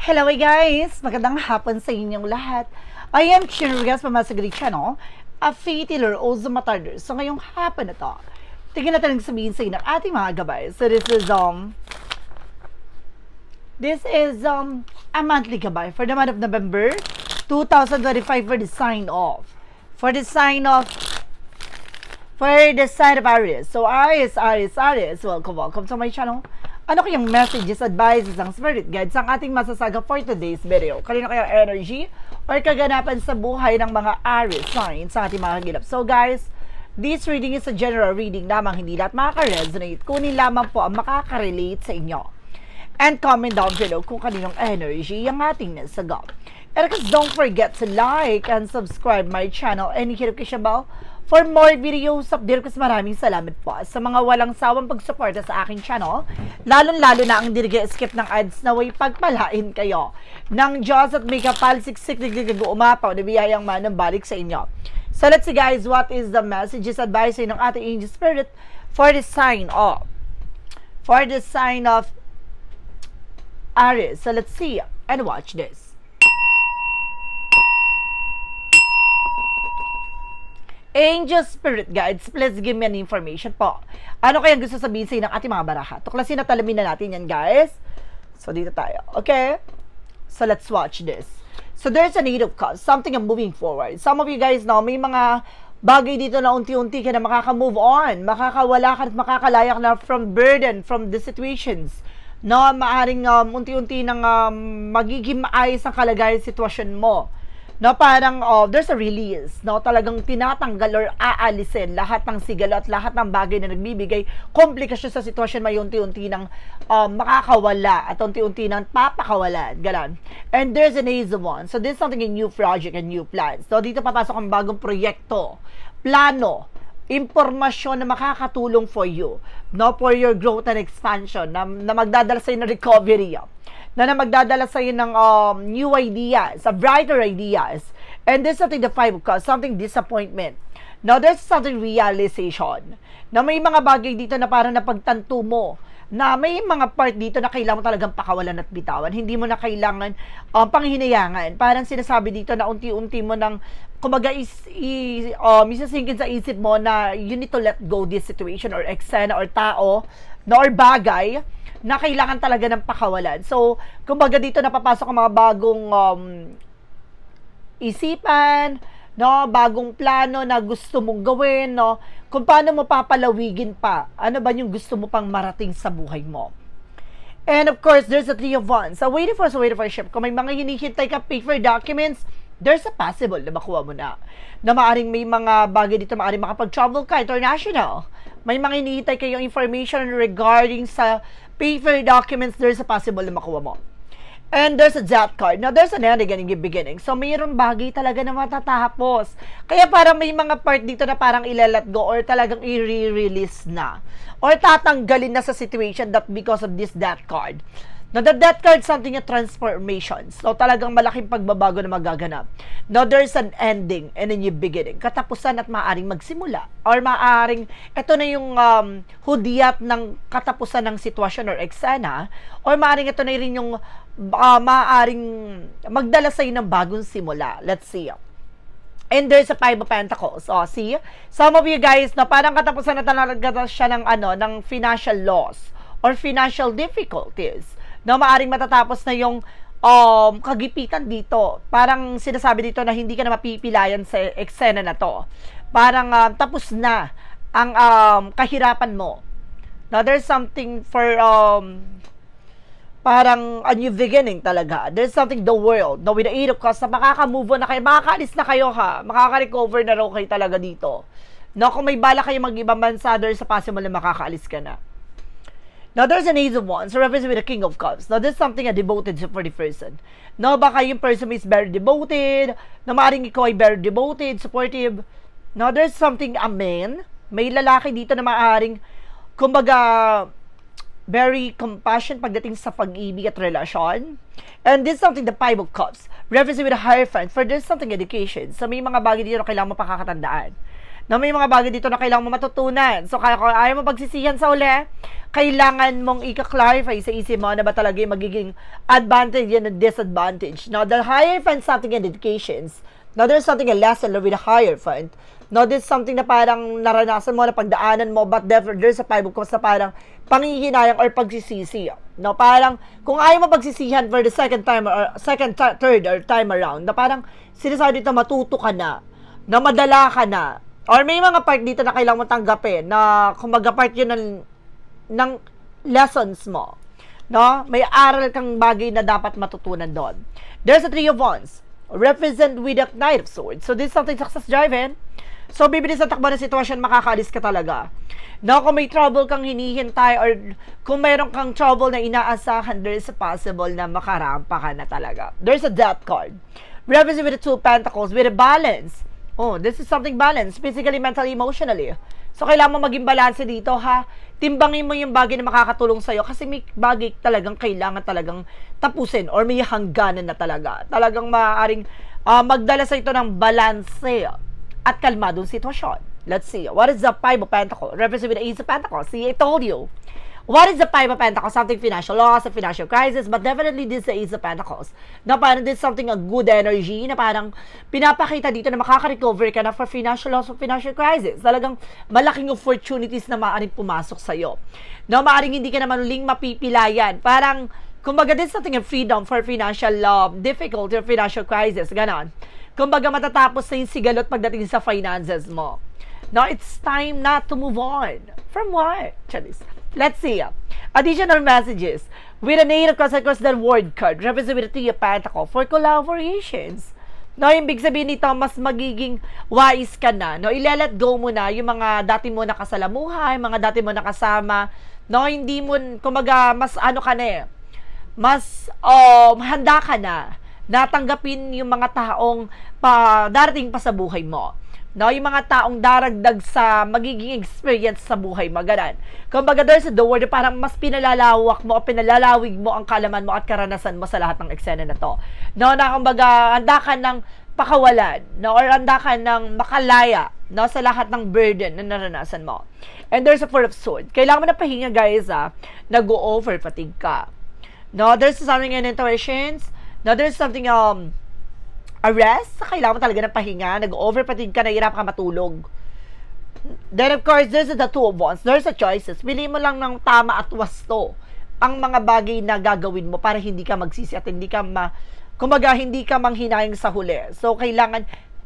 Hello guys! Magandang hapon sa inyong lahat. I am Chin Rugas from Masagari Channel, a fatiller o Zumatarder. So ngayong hapon na to, tingnan natin ang sabihin sa inyo ng ating mga gabay. So this is a monthly gabay for the month of November 2025 for the sign of Aries. So Aries, welcome to my channel. Ano kayang messages, advices, ang spirit guides ang ating masasaga for today's video? Kanina kayang energy or kaganapan sa buhay ng mga Aries signs sa ating mga gilap. So guys, this reading is a general reading lamang, hindi lahat makaka-resonate. Kunin lamang po ang makaka-relate sa inyo. And comment down below kung kaninong energy ang ating nasaga. And because don't forget to like and subscribe my channel and hit the bell for more videos update. Kasi maraming salamat po sa mga walang sawang pagsuporta sa aking channel, lalong-lalo na ang dirige-skip ng ads na way pagpalain kayo ng Diyos at may kapalsiksik umapaw na biyayang manang balik sa inyo. So let's see guys, what is the messages, advice ng ating angel spirit for the sign of Aries. So let's see and watch this. Angel Spirit Guides, please give me an information po. Ano kayang gusto sabihin sa inyo ng ating mga baraha? Tuklasin at alamin na natin yan, guys. So, dito tayo. Okay? So, let's watch this. So, there's a need of cause. Something I'm moving forward. Some of you guys know, may mga bagay dito na unti-unti ka na makaka-move on. Makakawala ka at makakalaya ka na from burden, from the situations. No, maaring unti-unti nang magiging maayos ang kalagayan sitwasyon mo. No, parang there's a release, no, talagang tinatanggal or aalisin lahat ng sigalo at lahat ng bagay na nagbibigay komplikasyon sa sitwasyon, may unti-unti ng makakawala at unti-unti ng papakawalan, ganon. And there's an Ace of Wands. So there's something, a new project and new plans. So dito papasok ang bagong proyekto, plano, impormasyon na makakatulong for you, no, for your growth and expansion, na magdadala sa inyo ng recovery, na magdadala sa iyo ng new ideas, brighter ideas. And there's something, the Five of Cups, something disappointment. Now, there's something realization. Na may mga bagay dito na parang napagtanto mo, na may mga part dito na kailangan mo talagang pakawalan at bitawan. Hindi mo na kailangan panghinayangan. Parang sinasabi dito na unti-unti mo nang, kumbaga, isasingkin sa isip mo na you need to let go this situation or eksena or tao, no, or bagay na kailangan talaga ng pakawalan. So, kumbaga dito napapasok ang mga bagong isipan, no, bagong plano na gusto mong gawin, no, kung paano mo papalawigin pa, ano ba yung gusto mo pang marating sa buhay mo. And of course, there's a Three of Wands. So, waiting for a ship. Kung may mga hinihintay ka paper documents, there's a possible na makuha mo na. Na maaring may mga bagay dito, maaring makapag-travel ka, international. May mga hinihintay kayong information regarding sa paper documents, there's a possible na makuha mo. And there's a Death card. Now, there's an ending and a beginning. So, mayroon bagay talaga na matatapos. Kaya parang may mga part dito na parang ilalat go or talagang i-release na. Or tatanggalin na sa situation that because of this Death card. Now, the Death card, something a transformation. So, talagang malaking pagbabago na magaganap. Now, there's an ending and a new beginning. Katapusan at maaaring magsimula. Or maaaring, ito na yung hudyat ng katapusan ng sitwasyon or eksena. Or maaaring ito na rin yung maaaring magdala sa'yo ng bagong simula. Let's see. And there's a Five of Pentacles. So, see? Some of you guys, na parang katapusan na talaga siya ng, ng financial loss or financial difficulties. Na maaring matatapos na yung kagipitan dito. Parang sinasabi dito na hindi ka na mapipilayan sa eksena na to. Parang tapos na ang kahirapan mo. Now, there's something for parang a new beginning talaga. There's something, the world. Now, with the Eight of Cups, na makaka-move on na kayo, makakaalis na kayo ha. Makaka-recover na raw kayo talaga dito. Now, kung may bala kayo mag-ibang bansa, there's a possible na makakaalis ka na. Now, there's an Ace of Wands, so represents with the King of Cups. Now, there's something a devoted for the person. Now, baka yung person is very devoted, na maaaring ikaw ay very devoted, supportive. Now, there's something, a man, may lalaki dito na maaaring, kumbaga, very compassion pagdating sa pag-ibig at relasyon. And this is something, the Five of Cups, represents with a Hierophant, for there's something education. So, may mga bagay dito na kailangan mo pakakatandaan. na may mga bagay dito na kailangan mo matutunan. So, kaya kung ayaw mo pagsisihan sa uli, kailangan mong i-clarify sa isip mo na ba talaga yung magiging advantage and disadvantage. Now, the higher fund something in educations. Now, there's something a lesson with a higher fund. Now, there's something na parang naranasan mo, na pagdaanan mo, but there's a 5 of cups na parang panghihinayang or pagsisisi. No, parang kung ayaw mo pagsisihan for the second, third, or time around, na parang sinasabi dito matuto ka na madala ka na, or may mga part dito na kailangan mo tanggapin, na kumbaga part yun ng lessons mo. No? May aral kang bagay na dapat matutunan doon. There's a 3 of Wands, represent with a Knight of Swords. So, this is something success driven. So, bibilis sa takbo ng sitwasyon, makakaalis ka talaga. No, kung may trouble kang hinihintay or kung mayroon kang trouble na inaasahan, there's a possible na makarampa ka na talaga. There's a Death card. Represent with the 2 Pentacles with a balance. Oh, this is something balanced, physically, mentally, emotionally. So, kailangan mo maging balanse dito, ha? Timbangin mo yung bagay na makakatulong sa'yo kasi may bagay talagang kailangan talagang tapusin or may hangganan na talaga. Talagang maaaring magdala sa ito ng balanse at kalmadong sitwasyon. Let's see. What is the 5 of Pentacles? Represent with the Ace of Pentacles. See, I told you. What is the 5 of Pentacles? Something financial loss, a financial crisis, but definitely this is the Ace of Pentacles. Na parang this is something a good energy, na parang pinapakita dito na makaka-recover ka na for financial loss or financial crisis. Talagang malaking opportunities na maaaring pumasok sa'yo. Na maaaring hindi ka naman uling mapipilayan. Parang, kumbaga this is something a freedom for financial difficulty or financial crisis. Ganon. Kumbaga matatapos na yung sigalot pagdating sa finances mo. Now, it's time not to move on. From what? Let's see. Additional messages. With an 8 of Cups across the word card, represent with a 3 of Pentacles for collaborations. No, yung big sabihin nito, mas magiging wise ka na. No, i-let go mo na yung mga dati mo nakasalamuhay, mga dati mo nakasama. No, hindi mo, kumaga, mas ano ka na eh. Mas handa ka na natanggapin yung mga taong darating pa sa buhay mo. No, yung mga taong daragdag sa magiging experience sa buhay mo, ganun. Kumbaga, there's the word, parang mas pinalalawak mo o pinalalawig mo ang kalaman mo at karanasan mo sa lahat ng eksena na to. No, na kumbaga, handa ka ng pakawalan, no, or handa ka ng makalaya, no, sa lahat ng burden na naranasan mo. And there's a 4 of Swords. Kailangan mo na pahinga, guys, nag-o-over fatigue ka. No, there's something in intuitions. No, there's something, a rest, kailangan mo talaga ng pahinga, nag-over-fatigue ka, nahirap ka matulog. Then, of course, there's the 2 of Wands. There's a choices. Pili mo lang ng tama at wasto ang mga bagay na gagawin mo para hindi ka magsisi at hindi ka kumbaga, hindi ka manghinayang sa huli. So, kailangan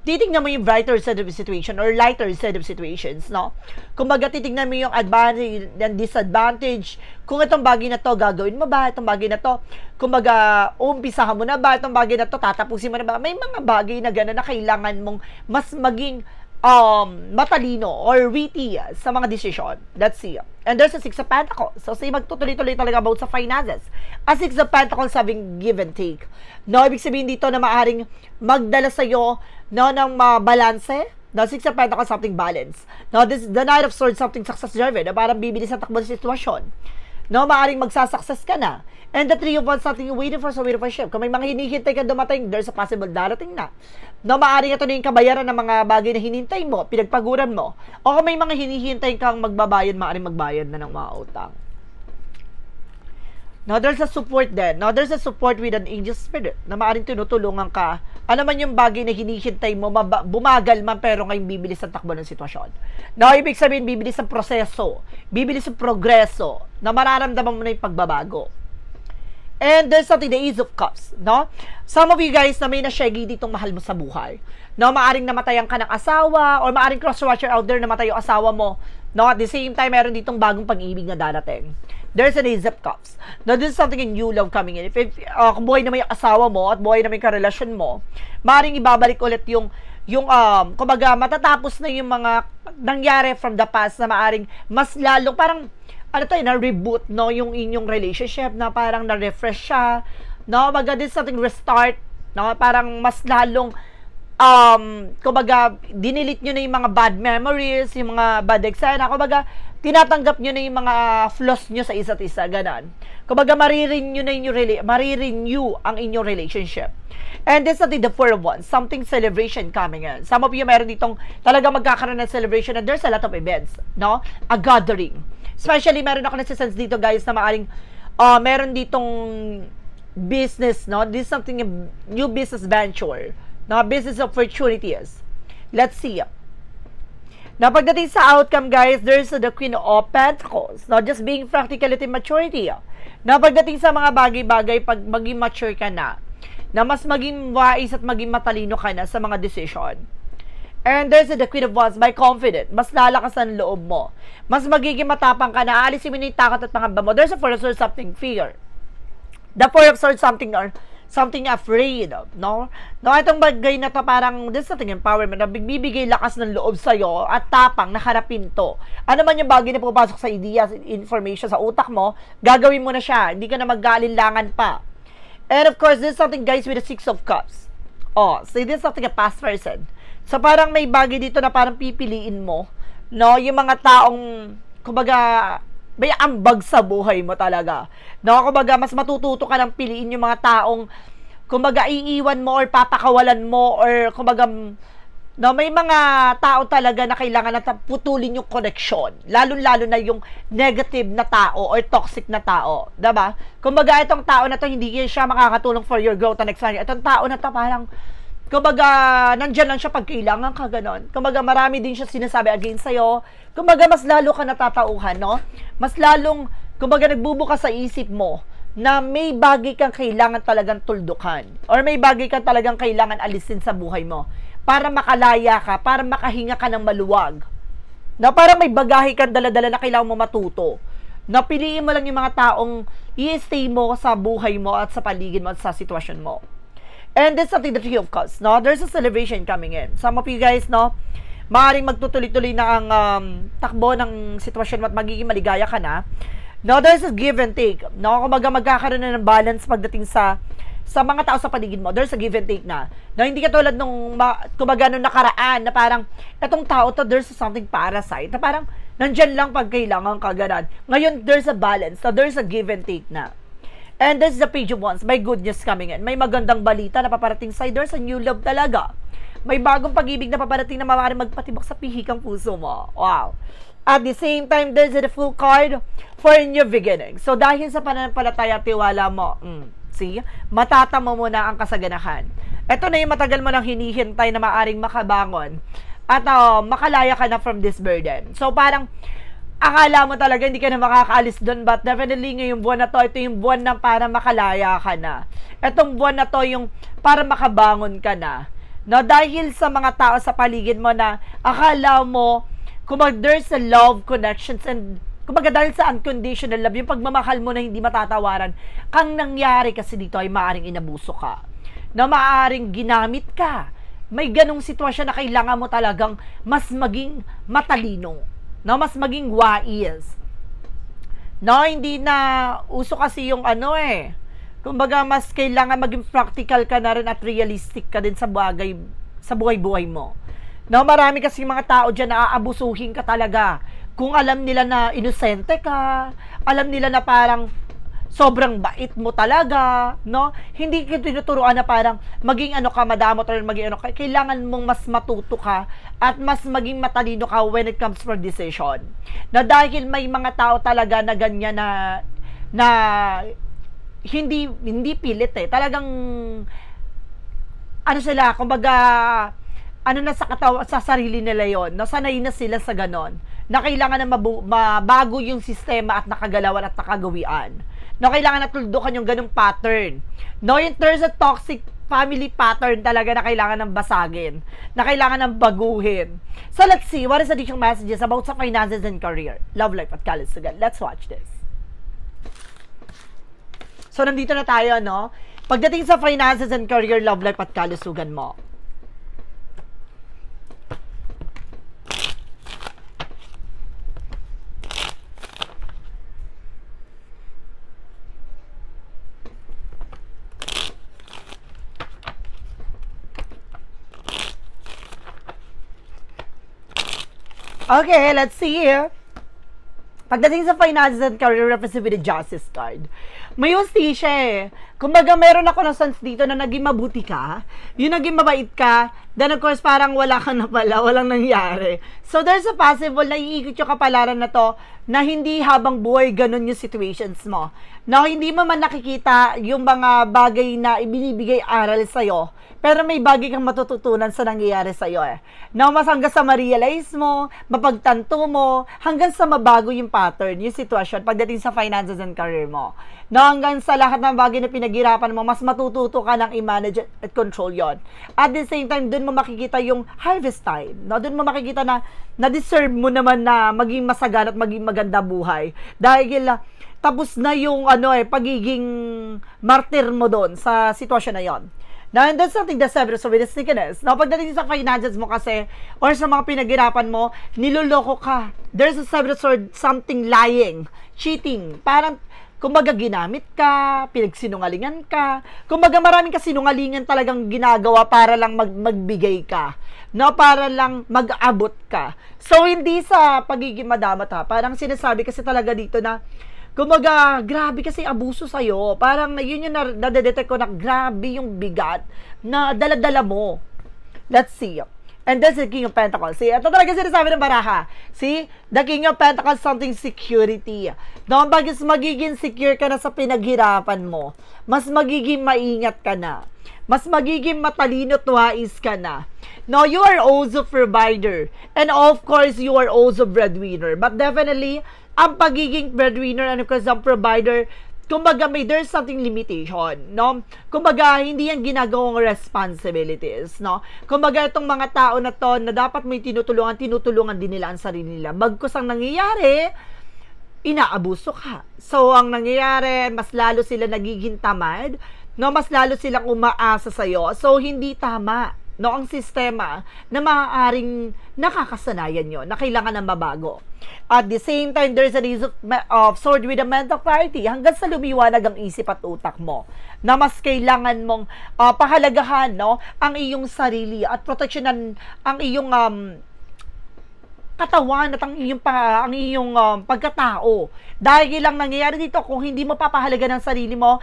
titignan mo yung brighter side of the situation or lighter side of situations, no? Kumbaga, titignan mo yung advantage and disadvantage. Kung itong bagay na to, gagawin mo ba? Itong bagay na to, kumbaga, umpisahan mo na ba? Itong bagay na to, tatapusin mo na ba? May mga bagay na gano'n na kailangan mong mas maging matalino or witty sa mga desisyon. Let's see. And there's a 6 of Pentacles. So, say, magtutuloy-tuloy talaga about sa finances. A 6 of Pentacles having give and take. No, ibig sabihin dito na maaring magdala sa'yo, no, ng balanse. No, 6 of Pentacles, something balance. No, this the Knight of Swords, something success driven. Na parang bibilis sa takbo ng sitwasyon. No, maaring magsasuccess ka na. And the 3 of Wands, something you're waiting for, so waiting for shift. Kung may mga hinihintay ka dumating, there's a possible darating na. No, maaring ito na yung kabayaran ng mga bagay na hinintay mo, pinagpaguran mo. O kung may mga hinihintay kang magbabayad, maaring magbayad na ng mga utang. No, there's a support din. No, there's a support with an angel spirit na maaaring tinutulungan ka. Ano man yung bagay na hinihintay mo, bumagal man pero ngayon bibilis ang takbo ng sitwasyon. No, ibig sabihin bibilis ang proseso, bibilis ang progreso, na mararamdaman mo na yung pagbabago. And there's something, the Ace of Cups, no? Some of you guys na may nasyegi ditong mahal mo sa buhay. No, maaring namatayan ka ng asawa or maaring cross-watcher out there namatay yung asawa mo. No, at the same time, meron ditong bagong pag-ibig na darating. There's an Ace of Cups. Now, this is something in new love coming in. If kung buhay naman yung asawa mo at buhay naman yung karelasyon mo, maaring ibabalik ulit yung kumbaga, matatapos na yung mga nangyari from the past na maaring mas lalong, parang, ano tayo, na-reboot, no, yung inyong relationship, na parang na-refresh siya, no, baga, this is something restart, no, parang mas lalong, kumbaga, dinilit nyo na yung mga bad memories, yung mga bad eksena, kumbaga, tinatanggap nyo na yung mga flaws nyo sa isa't isa, ganon. Kumbaga, marirenew ang inyong relationship. And this is the four of wands, something celebration coming in. Some of you meron ditong talaga magkakaroon ng celebration and there's a lot of events, no? A gathering. Especially, meron ako nasa-sense dito, guys, na maaring meron ditong business, no? This is something, new business venture, no? Business opportunities. Let's see. Now, pagdating sa outcome, guys, there's the Queen of Pentacles. Not just being practicality, maturity. Now, pagdating sa mga bagay-bagay, pag maging mature ka na mas maging wise at maging matalino ka na sa mga decision. And there's the Queen of Wands, by confident. Mas lalakas ang loob mo. Mas magiging matapang ka na, aalisin mo na yung takot at pangamba mo. There's a Four of Swords, something fear. The Four of Swords, something afraid of, no? No, itong bagay na to parang, this something empowerment, na bibigay lakas ng loob sa'yo at tapang na harapin to. Ano man yung bagay na pupasok sa ideas, information sa utak mo, gagawin mo na siya. Hindi ka na mag-aalinlangan pa. And of course, this is something, guys, with the Six of Cups. Oh, so this is something a past person. So parang may bagay dito na parang pipiliin mo, no? Yung mga taong, kumbaga, may ambag sa buhay mo talaga. No, kumbaga, mas matututo ka ng piliin yung mga taong, kumbaga, iiwan mo or papakawalan mo or, kumbaga, no, may mga tao talaga na kailangan na putulin yung connection. Lalo-lalo na yung negative na tao or toxic na tao. Diba? Kumbaga, itong tao na to, hindi siya makakatulong for your growth and expansion. Itong tao na to, parang, kumbaga, nandyan lang siya pag kailangan ka, ganon. Kumbaga, marami din siya sinasabi against sa'yo. Kumbaga, mas lalo ka natatauhan, no? Mas lalong, kumbaga, nagbubuka sa isip mo na may bagay kang kailangan talagang tuldukan. Or may bagay kang talagang kailangan alisin sa buhay mo. Para makalaya ka, para makahinga ka ng maluwag. Na parang may bagahe kang dala-dala na kailangan mo matuto. Na piliin mo lang yung mga taong i-stay mo sa buhay mo at sa paligid mo at sa sitwasyon mo. And this is something that you of course, no? There's a celebration coming in. Some of you guys, no? Maaaring magtutuloy-tuloy na ang takbo ng sitwasyon mo at magiging maligaya ka na. No, there's a give and take. No, kumbaga magkakaroon na ng balance pagdating sa mga tao sa paligid mo. There's a give and take na. No, hindi katulad nung kumbaga nung nakaraan na parang etong tao to, there's something parasite na parang nandyan lang pag kailangan ka ganun. Ngayon, there's a balance. So, there's a give and take na. And this is the Page of Wands. May good news coming in. May magandang balita na paparating sa'yo. There's a new love talaga. May bagong pag-ibig na paparating na maaaring magpatibok sa pihikang puso mo. Wow. At the same time, there's the full card for a new beginning. So, dahil sa pananampalataya at tiwala mo, see, matatamo mo na ang kasaganahan. Ito na yung matagal mo nang hinihintay na maaaring makabangon at makalaya ka na from this burden. So, parang, akala mo talaga hindi ka na makakaalis doon, but definitely ngayong buwan na to, ito yung buwan na para makalaya ka na. Itong buwan na to yung para makabangon ka na. No, dahil sa mga tao sa paligid mo na akala mo, kumbaga there's a love connections and kumbaga dahil sa unconditional love, yung pagmamahal mo na hindi matatawaran, kang nangyari kasi dito ay maaaring inabuso ka. Na maaaring ginamit ka. May ganong sitwasyon na kailangan mo talagang mas maging matalino. No, mas maging wise. No, hindi na uso kasi yung kumbaga mas kailangan maging practical ka na rin at realistic ka din sa buhay-buhay mo. No, marami kasi mga tao dyan na aabusuhin ka talaga. Kung alam nila na inosente ka, alam nila na parang sobrang bait mo talaga, no? Hindi ka tinuturuan na parang maging ka, madamot or maging ka. Kailangan mong mas matuto ka at mas maging matalino ka when it comes for decision. Na dahil may mga tao talaga na ganyan na hindi pilit talagang sila, kumbaga na sa sarili nila yon, no? Sanay na sila sa ganon, na kailangan na mabago yung sistema at nakagalawan at nakagawian. No, kailangan na tuldukan yung ganung pattern. No, yung there's a toxic family pattern talaga na kailangan ng basagin, na kailangan ng baguhin. So, let's see, what is additional messages about sa finances and career, love life at kalusugan? Let's watch this. So, nandito na tayo, no? Pagdating sa finances and career, love life at kalusugan mo. Okay, let's see here. Pagdating sa finances and career, represented with the Justice card. May hustisya eh. Kumbaga, meron ako na sense dito na naging mabuti ka, yung naging mabait ka, then of course, parang wala ka na pala, walang nangyari. So, there's a possible na iikot yung kapalaran na to, na hindi habang buhay ganun yung situations mo. Na hindi mo man nakikita yung mga bagay na ibinibigay aral sa'yo, pero may bagay kang matututunan sa nangyayari sa'yo eh. Na mas hanggang sa ma-realize mo, mapagtanto mo, hanggang sa mabago yung pattern, yung sitwasyon pagdating sa finances and career mo. Na hanggang sa lahat ng bagay na pinaghirapan mo, mas matututo ka ng i-manage at control yon. At the same time, dun mo makikita yung harvest time. No? Dun mo makikita na na-deserve mo naman na maging masagana at maging maganda buhay. Dahil tapos na yung pagiging martyr mo doon sa sitwasyon na yon. Now, and that's something that's ever so with the sneakiness. Now, pagdating sa finances mo kasi, or sa mga pinaghirapan mo, niloloko ka. There's a seven sword, something lying, cheating. Parang, kumbaga ginamit ka, pinagsinungalingan ka. Kumbaga maraming kasinungalingan talagang ginagawa para lang magbigay ka. No, para lang mag-abot ka. So, hindi sa pagiging madamat ha. Parang sinasabi kasi talaga dito na, kumbaga, grabe kasi abuso sa'yo. Parang yun yung nadedetect ko na grabe yung bigat na dala-dala mo. Let's see. And that's the King of Pentacles. See, ito talaga sinasabi ng baraha. See, the King of Pentacles, something security. No, bagis magiging secure ka na sa pinaghirapan mo. Mas magiging maingat ka na. Mas magiging matalino at wais ka na. Now, you are also provider. And of course, you are also breadwinner. But definitely, ang pagiging breadwinner and of course ang provider, kumbaga there's something limitation, no? Kumbaga hindi yan ginagawang responsibilities, no? Kumbaga itong mga tao na to na dapat mo tinutulungan din nila ang sarili nila. Bagkus ang nangyayari, inaabuso ka. So ang nangyayari, mas lalo sila nagiging tamad, no? Mas lalo silang umaasa sa'yo. So hindi tama, no, ang sistema na maaaring nakakasanayan nyo, na kailangan ng mabago. At the same time, there's a reason of sword with a mental clarity hanggang sa lumiwanag ang isip at utak mo na mas kailangan mong pahalagahan, no, ang iyong sarili at proteksyonan ang iyong katawan at ang iyong pagkatao. Dahil lang nangyayari dito, kung hindi mo papahalaga ng sarili mo,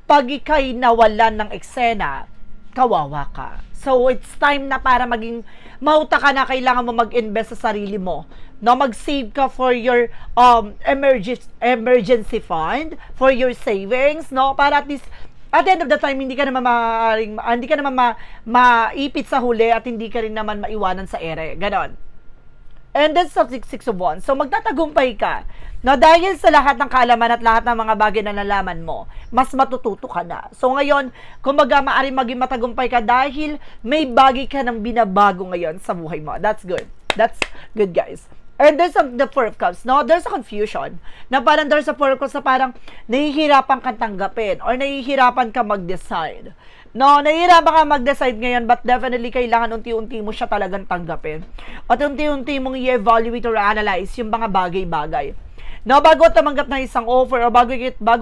pag ika'y nawalan ng eksena, kawawa ka. So, it's time na para maging mauta ka na kailangan mo mag-invest sa sarili mo. No, mag-save ka for your emergency fund, for your savings, no? Para at least at the end of the time hindi ka naman maipit sa huli at hindi ka rin naman maiwanan sa ere. Ganon. And then sa 6 of Wands. So magtatagumpay ka. No, dahil sa lahat ng kaalaman at lahat ng mga bagay na nalaman mo, mas matututo ka na. So ngayon, kumbaga maaaring maging matagumpay ka dahil may bagay ka ng binabago ngayon sa buhay mo. That's good. That's good, guys. And there's the Four of Cups, no? There's a confusion. Na parang there's a Four of Cups na parang nahihirapan kang tanggapin or nahihirapan ka mag-decide. No, nahihirapan ka mag-decide ngayon but definitely kailangan unti-unti mo siya talagang tanggapin. At unti-unti mong i-evaluate or analyze yung mga bagay-bagay. No, bago ka tumanggap ng isang offer o bago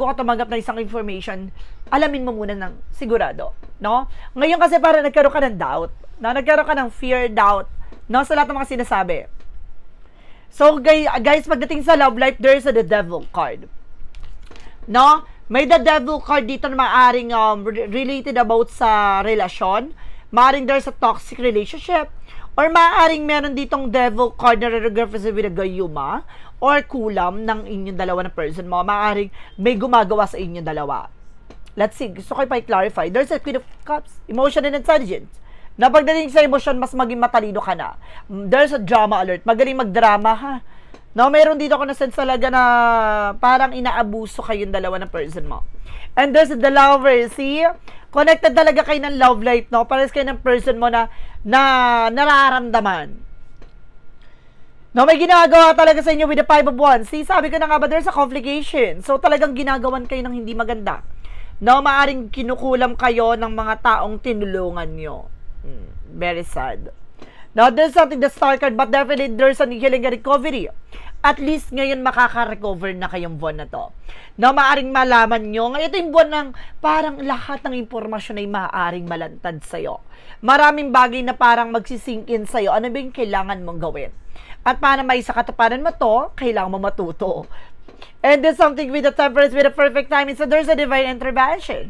ka tumanggap ng isang information, alamin mo muna ng sigurado. No? Ngayon kasi parang nagkaroon ka ng doubt. No? Nagkaroon ka ng fear, doubt. No? Sa lahat ng mga sinasabi. So, guys, pagdating sa love life, there's the Devil card. No? May the Devil card dito na maaaring related about sa relasyon. Maaaring there's a toxic relationship. Or maaaring meron ditong Devil card na represent with a gayuma or kulam ng inyong dalawa na person mo. Maaaring may gumagawa sa inyong dalawa. Let's see. Gusto ko i-clarify. There's a Queen of Cups. Emotion and intelligence. Na pagdating sa emosyon, mas maging matalino ka na. There's a drama alert. Magaling magdrama, ha? No, mayroon dito ako na sense talaga na parang inaabuso kayong dalawa ng person mo. And there's the lover. See? Connected talaga kayo ng love life, no? Pares kayo ng person mo na nararamdaman. No, may ginagawa talaga sa inyo with the Five of Wands. See, sabi ko na nga ba, there's a complication. So, talagang ginagawan kayo ng hindi maganda. No, maaring kinukulam kayo ng mga taong tinulungan nyo. Very sad. Now, there's something the star card, but definitely there's a healing and recovery. at least ngayon makaka-recover na kayong buwan na to. No, maaring malaman nyo, ngayon ito yung buwan ng parang lahat ng impormasyon ay maaring malantad sa'yo. Maraming bagay na parang magsisink in sa'yo. Ano ba yung kailangan mong gawin? At para may sa katuparan mo to, kailangan mo matuto. And there's something with the temperance, with the perfect timing. So there's a divine intervention.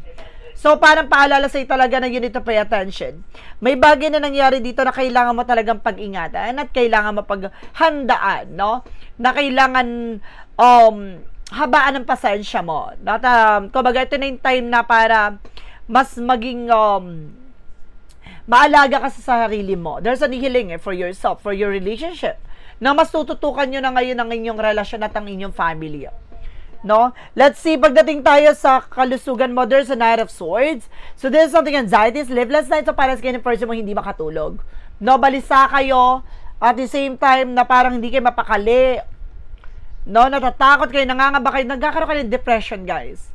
So parang paalala sa'yo talaga na you need to pay attention. May bagay na nangyari dito na kailangan mo talagang pag-ingatan at kailangan mo paghandaan, no? Na kailangan habaan ng pasensya mo. At kumbaga ito na yung time na para mas maging maalaga ka sa sarili mo. There's a healing for yourself, for your relationship. Na mas tututukan nyo na ngayon ang inyong relasyon at ang inyong family. No? Let's see, pagdating tayo sa kalusugan mo, there's a Knight of Swords. So there's something anxiety, sleepless nights, so para sa ganyan person mo hindi makatulog. No, balisa kayo, at the same time na parang hindi kayo mapakali. No, natatakot kayo, nangangamba kayo, nagkakaroon kayo ng depression, guys.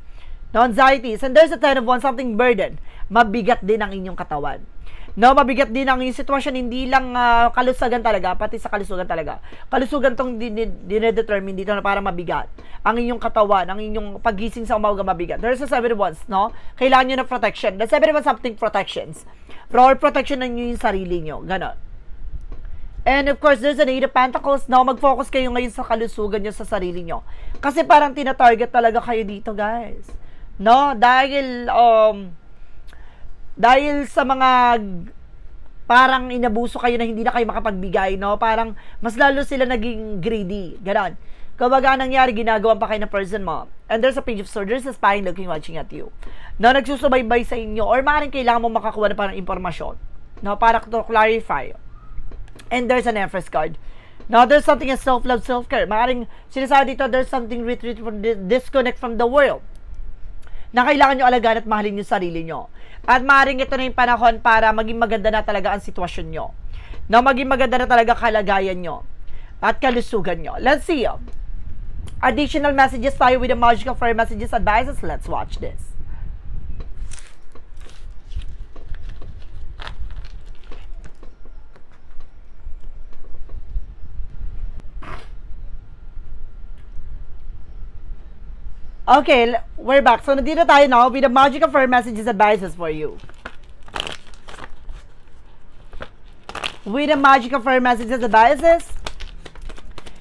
No, anxieties. And there's a Ten of Wands, something burden. Mabigat din ang inyong katawan. No, mabigat din ang inyong sitwasyon, hindi lang kalusugan talaga, pati sa kalusugan talaga. Kalusugan tong dinedetermine dito na parang mabigat. Ang inyong katawan, ang inyong pagising sa umaga mabigat. There's a Seven of Wands, no? Kailangan nyo na protection. The Seven of Wands, something protections. Protection na nyo yung sarili nyo. Ganon. And of course, there's an Eight of Pentacles. No, mag-focus kayo ngayon sa kalusugan nyo sa sarili nyo. Kasi parang tina-target talaga kayo dito, guys. No, dahil sa mga parang inabuso kayo na hindi na kayo makapagbigay, no? Parang mas lalo sila naging greedy. Ganon. Kumbaga nangyari, ginagawa pa kayo ng person mo. And there's a Page of Swords, there's a spying looking, watching at you. No, nagsusubaybay sa inyo or maaaring kailangan mo makakuha na parang impormasyon. No, para to clarify. And there's an Empress card. Now, there's something as self-love, self-care. Maaaring sinasabi dito, there's something retreat from disconnect from the world. Na kailangan nyo alagaan at mahalin yung sarili nyo. At maaaring ito na yung panahon para maging maganda na talaga ang sitwasyon nyo. Na maging maganda na talaga kalagayan nyo. At kalusugan nyo. Let's see. Additional messages tayo with the magical fire messages advices. Let's watch this. Okay, we're back. So, nandito tayo now with the magical fire messages advices for you. With the magical fire messages advices.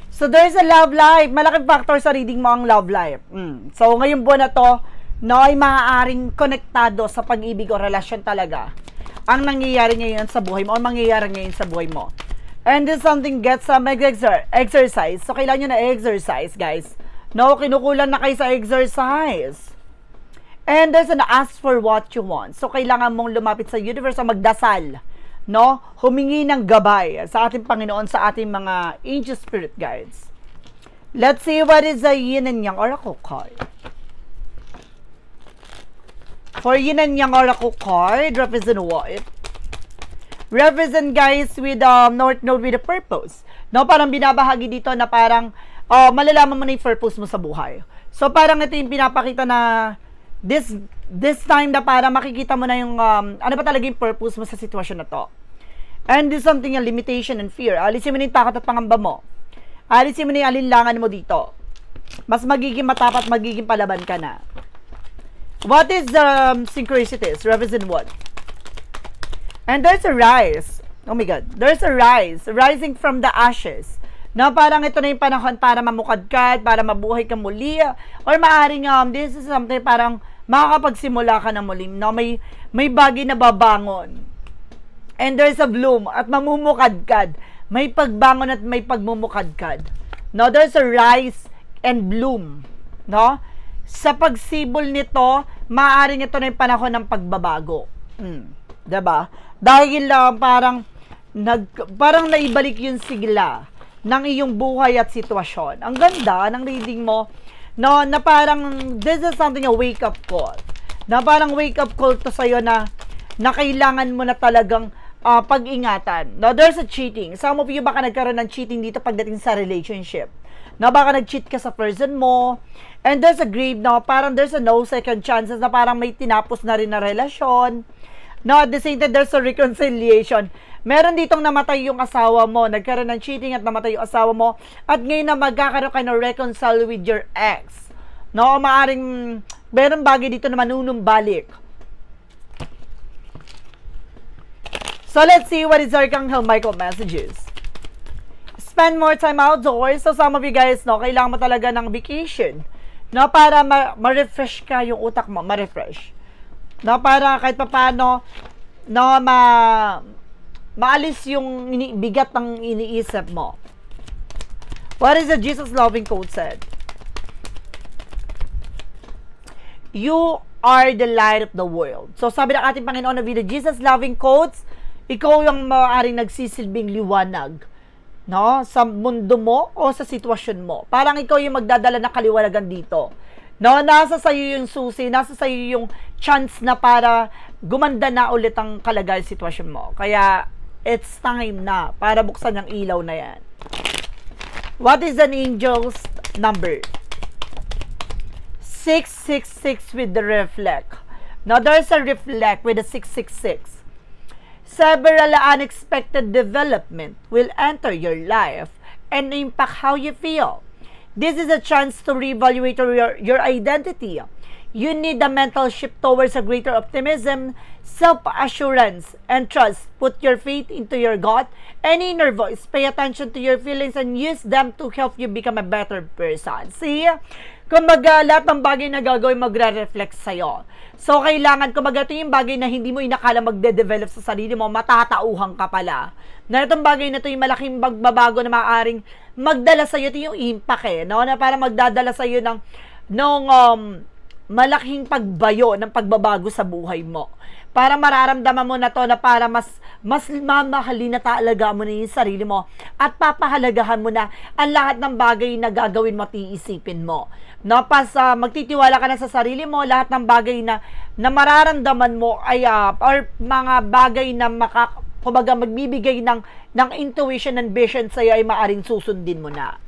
So, there's a love life. Malaking factor sa reading mo ang love life. So, ngayong buwan na to, no, ay maaaring konektado sa pag-ibig o relasyon talaga ang nangyayari ngayon sa buhay mo o mangyayari ngayon sa buhay mo. And this something gets some exercise. So, kailangan nyo na exercise, guys. No, kinukulan na kayo sa exercise. And there's an ask for what you want. So, kailangan mong lumapit sa universe o magdasal. No? Humingi ng gabay sa ating Panginoon, sa ating mga angel spirit guides. Let's see what is the Yin and Yang Oracle card. For Yin and Yang Oracle card, represent what? Represent, guys, with North Node with a purpose. No, parang binabahagi dito na parang malalaman mo na yung purpose mo sa buhay. So, parang ito yung pinapakita na this time na para makikita mo na yung ano ba talaga yung purpose mo sa sitwasyon na to. And this is something yung limitation and fear. Alisin mo na yung takot at pangamba mo. Alisin mo na yung alinlangan mo dito. Mas magiging matapat, magiging palaban ka na. What is the synchronicities? Represent what? And there's a rise. Oh my God. There's a rise. Rising from the ashes. Na parang ito na yung panahon para mamukadkad, para mabuhay ka muli. Or maaaring this is something parang makakapagsimula ka na muli. No? May bagay na babangon. And there's a bloom at mamumukadkad. May pagbangon at may pagmumukadkad. No? There's a rise and bloom. No? Sa pagsibol nito, maaaring ito na yung panahon ng pagbabago. Diba? Dahil parang naibalik yung sigla ng iyong buhay at sitwasyon. Ang ganda ng reading mo, no, na parang this is something a wake-up call. Na parang wake-up call to sa'yo na kailangan mo na talagang pag-ingatan. No, there's a cheating. Some of you baka nagkaroon ng cheating dito pagdating sa relationship. Na baka nag-cheat ka sa person mo. And there's a grief, no, parang there's a no second chances na parang may tinapos na rin na relasyon. No, at the same time, there's a reconciliation. Meron ditong namatay yung asawa mo, nagkaroon ng cheating at namatay yung asawa mo, at ngayon na magkakaroon ka ng reconcile with your ex. No, maaring meron bagay dito na manunumbalik. So, let's see what is Archangel Michael messages. Spend more time outdoors. So, some of you guys, no, kailangan mo talaga ng vacation. No, para ma-refresh ka yung utak mo, ma-refresh. No, para kahit paano, no, maalis yung bigat ng iniisip mo. What is the Jesus loving quote said? You are the light of the world. So, sabi ng ating Panginoon na video, Jesus loving quotes, ikaw yung maaaring nagsisilbing liwanag, no, sa mundo mo o sa sitwasyon mo. Parang ikaw yung magdadala ng kaliwanagan dito. No, nasa sayo yung susi, nasa sayo yung chance na para gumanda na ulit ang kalagayan sitwasyon mo. Kaya, it's time na para buksan yung ilaw na yan. What is an angel's number? 666 with the reflect. Now, there's a reflect with a 666. Several unexpected development will enter your life and impact how you feel. This is a chance to reevaluate your identity. You need a mental shift towards a greater optimism, self-assurance, and trust. Put your faith into your gut and inner voice. Pay attention to your feelings and use them to help you become a better person. See? Kumbaga, lahat ng bagay na gagawin magre-reflect sa'yo. So, kailangan, kumbaga, ito yung bagay na hindi mo inakala magde-develop sa sarili mo, matatauhan ka pala. Na itong bagay na ito yung malaking magbabago na maaaring magdala sa'yo, ito yung impact no? Na para magdadala sa'yo ng malaking pagbayo ng pagbabago sa buhay mo. Para mararamdaman mo na to na para mas mamahalin na talaga mo na yung sarili mo at papahalagahan mo na ang lahat ng bagay na gagawin mo at iisipin mo. No, magtitiwala ka na sa sarili mo, lahat ng bagay na mararamdaman mo ay or mga bagay na kumbaga magbibigay ng intuition and vision sa iyo ay maaring susundin mo na.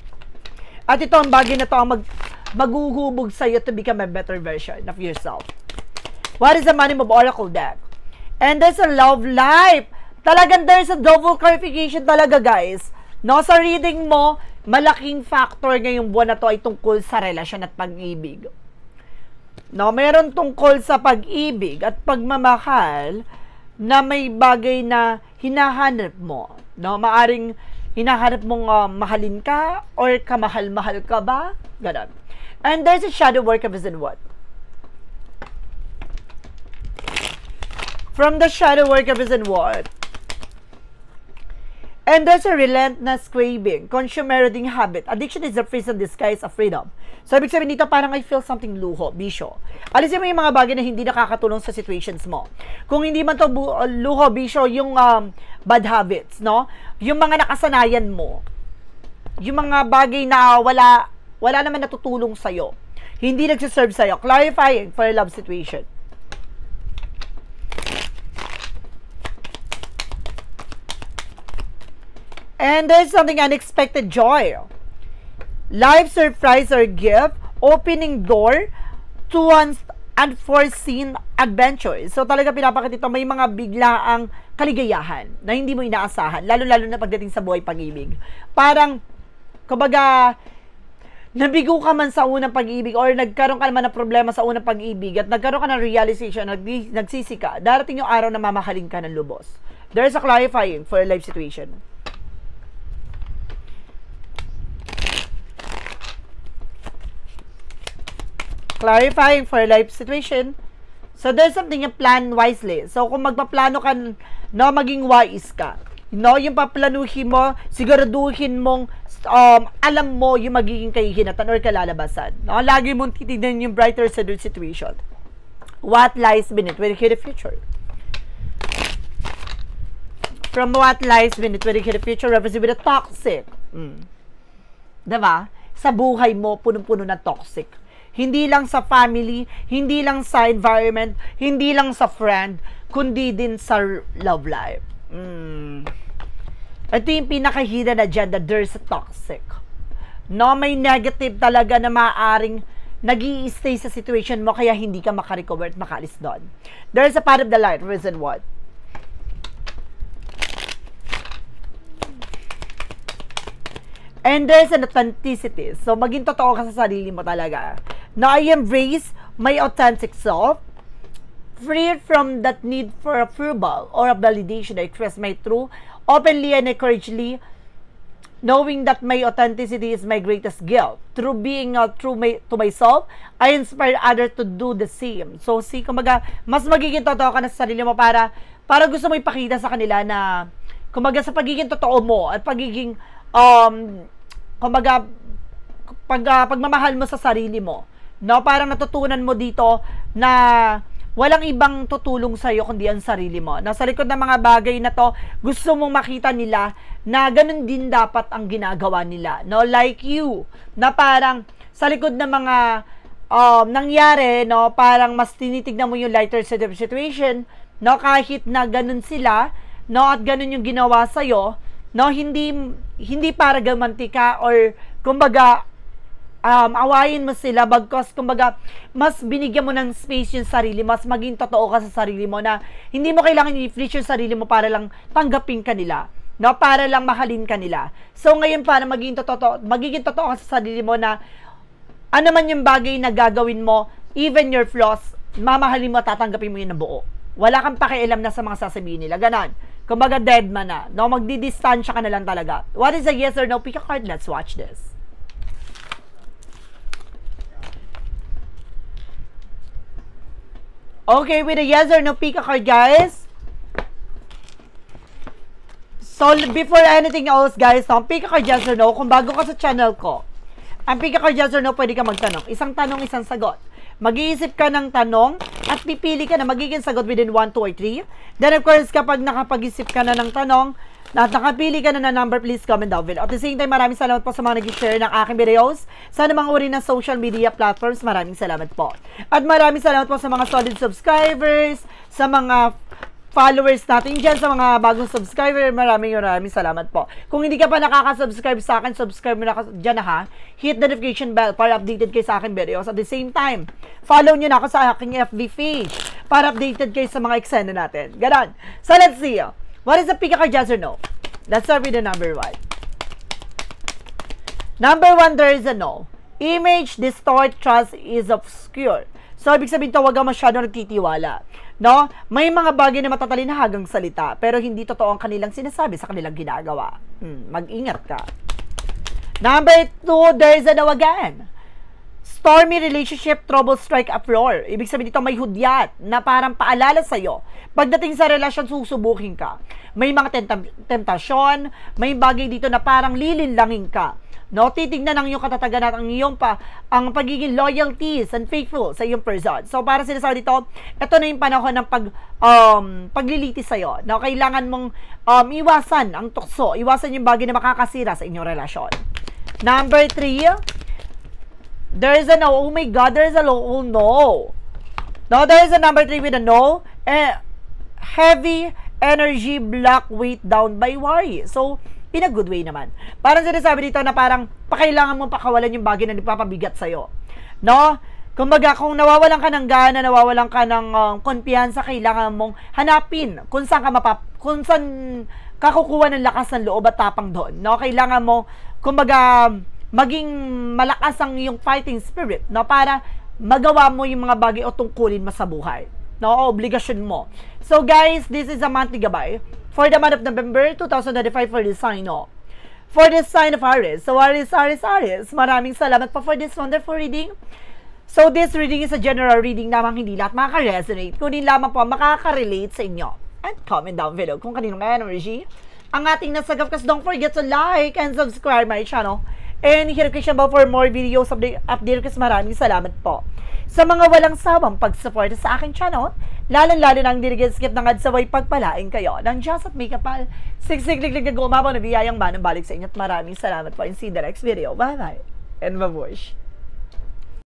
At ito ang bagay na to ang maghuhubog sa iyo to become a better version of yourself. What is the Money Move Oracle deck? And there's a love life. Talagang there's a double clarification talaga, guys. No, sa reading mo, malaking factor ngayong buwan na to ay tungkol sa relasyon at pag-ibig. No, meron tungkol sa pag-ibig at pagmamahal na may bagay na hinahanap mo. No, maaring hinahanap mong mahalin ka or kamahal-mahal ka ba? Ganon. And there's a shadow work of vision what? From the shadow work of vision what? And there's a relentless craving, consumer-eating habit. Addiction is a prison disguise of freedom. So, ibig sabihin dito, parang I feel something bisyo. Alisin mo yung mga bagay na hindi nakakatulong sa situations mo. Kung hindi man to luho, bisyo, yung bad habits, no? Yung mga nakasanayan mo. Yung mga bagay na wala naman natutulong sa'yo. Hindi nagsiserve sa'yo. Clarifying for a love situation. And there's something unexpected joy. Life surprise or gift, opening door to unforeseen adventures. So talaga pinapakita ito, may mga biglaang kaligayahan na hindi mo inaasahan, lalo-lalo na pagdating sa buhay pag-ibig. Parang, kumbaga, nabigo ka man sa unang pag-ibig or nagkaroon ka naman ng problema sa unang pag-ibig at nagkaroon ka ng realization, nagsisika, darating yung araw na mamahalin ka ng lubos. There's a clarifying for a life situation. Clarifying for a life situation. So, there's something you plan wisely. So, kung magpaplano ka, no, maging wise ka. No, yung paplanuhin mo, siguraduhin mong alam mo yung magiging kahihinatan or kalalabasan. No, lagi mong titignan yung brighter side of the situation. What lies beneath when you hit the future? From what lies beneath when you hit the future represents with a toxic. Diba? Sa buhay mo, punong-puno na toxic. Hindi lang sa family, hindi lang sa environment, hindi lang sa friend, kundi din sa love life. Ito yung pinaka-hidden agenda, there's a toxic. No, may negative talaga na maaaring nag-i-stay sa situation mo kaya hindi ka makarecover at makalis doon. There's a part of the light, reason what? And there's an authenticity. So, maging totoo ka sa sarili mo talaga. Now, I embrace my authentic self. Free from that need for approval or a validation. I express my truth openly and encouragingly, knowing that my authenticity is my greatest gift. Through being true to myself, I inspire others to do the same. So, kumbaga, mas magiging totoo ka na sa sarili mo para gusto mo ipakita sa kanila na, kumbaga, sa pagiging totoo mo at pagiging kumbaga, pagmamahal mo sa sarili mo, no? Parang natutunan mo dito na walang ibang tutulong sa'yo kundi ang sarili mo. Nasa likod ng mga bagay na to, gusto mong makita nila na ganun din dapat ang ginagawa nila, no? Like you, na parang sa likod ng mga nangyari, no? Parang mas tinitignan mo yung lighter side of situation, no? Kahit na ganun sila, no? At ganun yung ginawa sa'yo, no, hindi para gamanti ka or kumbaga awayin mo sila, bagkos kumbaga mas binigyan mo ng space yung sarili, mas maging totoo ka sa sarili mo na hindi mo kailangan i-flex yung sarili mo para lang tanggapin ka nila, no, para lang mahalin ka nila. So ngayon para magiging totoo ka sa sarili mo na ano man yung bagay na gagawin mo, even your flaws, mamahalin mo, tatanggapin mo yun na buo. Wala kang pakialam na sa mga sasabihin nila, ganon. Kumbaga dead man na, no? Magdidistansya ka na lang talaga. What is a yes or no? Pick a card, let's watch this. Okay, with a yes or no, pick a card, guys. So, before anything else, guys, no, pick a card, yes or no. Kung bago ka sa channel ko, ang pick a card, yes or no, pwede ka magtanong. Isang tanong, isang sagot. Mag-iisip ka ng tanong at pipili ka na magiging sagot within 1, 2, or 3. Then, of course, kapag nakapag-isip ka na ng tanong at nakapili ka na ng number, please comment down below. At the same time, maraming salamat po sa mga nag-share ng aking videos sa mga uri ng social media platforms. Maraming salamat po. At maraming salamat po sa mga solid subscribers, sa mga followers natin dyan, sa mga bagong subscriber, maraming salamat po. Kung hindi ka pa nakaka-subscribe sa akin, subscribe mo na dyan na ha. Hit the notification bell para updated kayo sa akin videos. At the same time, follow nyo na ako sa aking FB page para updated kayo sa mga eksena natin. Ganon. So let's see. What is the pick a card, yes or no? Let's start with the number 1. Number 1, there is a no. Image, distort, trust is obscure. So, ibig sabihin ito, huwag kang masyadong nagtitiwala. No? May mga bagay na matatalinahagang salita, pero hindi totoo ang kanilang sinasabi sa kanilang ginagawa. Mag-ingat ka. Number 2, there is a no again. Stormy relationship, trouble strike uproar. Ibig sabihin dito, may hudyat na parang paalala sa'yo. Pagdating sa relasyon, susubukin ka. May mga temptasyon, may bagay dito na parang lilinlangin ka. No, titignan ang iyong katatagan at ang pagiging loyalties and faithful sa iyong person. So, para sinasabi dito, ito na yung panahon ng paglilitis sa'yo. No, kailangan mong iwasan ang tukso, iwasan yung bagay na makakasira sa inyong relasyon. Number 3, there is a no. Oh my God, there is a no. No, there is a number 3 with a no. Heavy energy, block, weight down by worry. So, in a good way naman. Parang sinasabi dito na parang pakailangan mong pakawalan yung bagay na nagpapabigat sa'yo. No? Kumbaga, kung nawawalan ka ng gana, nawawalan ka ng kumpiyansa, kailangan mong hanapin kung saan ka kukuha ng lakas ng loob at tapang doon. No? Kailangan mo, kumbaga, maging malakas ang iyong fighting spirit, no? Para magawa mo yung mga bagay o tungkulin mo sa buhay. No? O obligasyon mo. So, guys, this is a monthly gabay for the month of November 2025 for this sign of. For this sign of Aries. So, Aries. Maraming salamat po for this wonderful reading. So, this reading is a general reading namang hindi lahat makaka-resonate. Kundi lamang po makaka-relate sa inyo. And comment down below kung kanino nga energy ang ating nasagap. Kasi don't forget to like and subscribe my channel. And hit the notification bell for more videos update. Kasi maraming salamat po sa mga walang sawang pag-support sa aking channel, lalong-lalo nang skip ng adsaway pagpalain kayo ng Diyos at may kapal. Siksik-lik-lik na gumabaw na biyayang manang balik sa inyo at maraming salamat po and see you in the next video. Bye-bye and babush.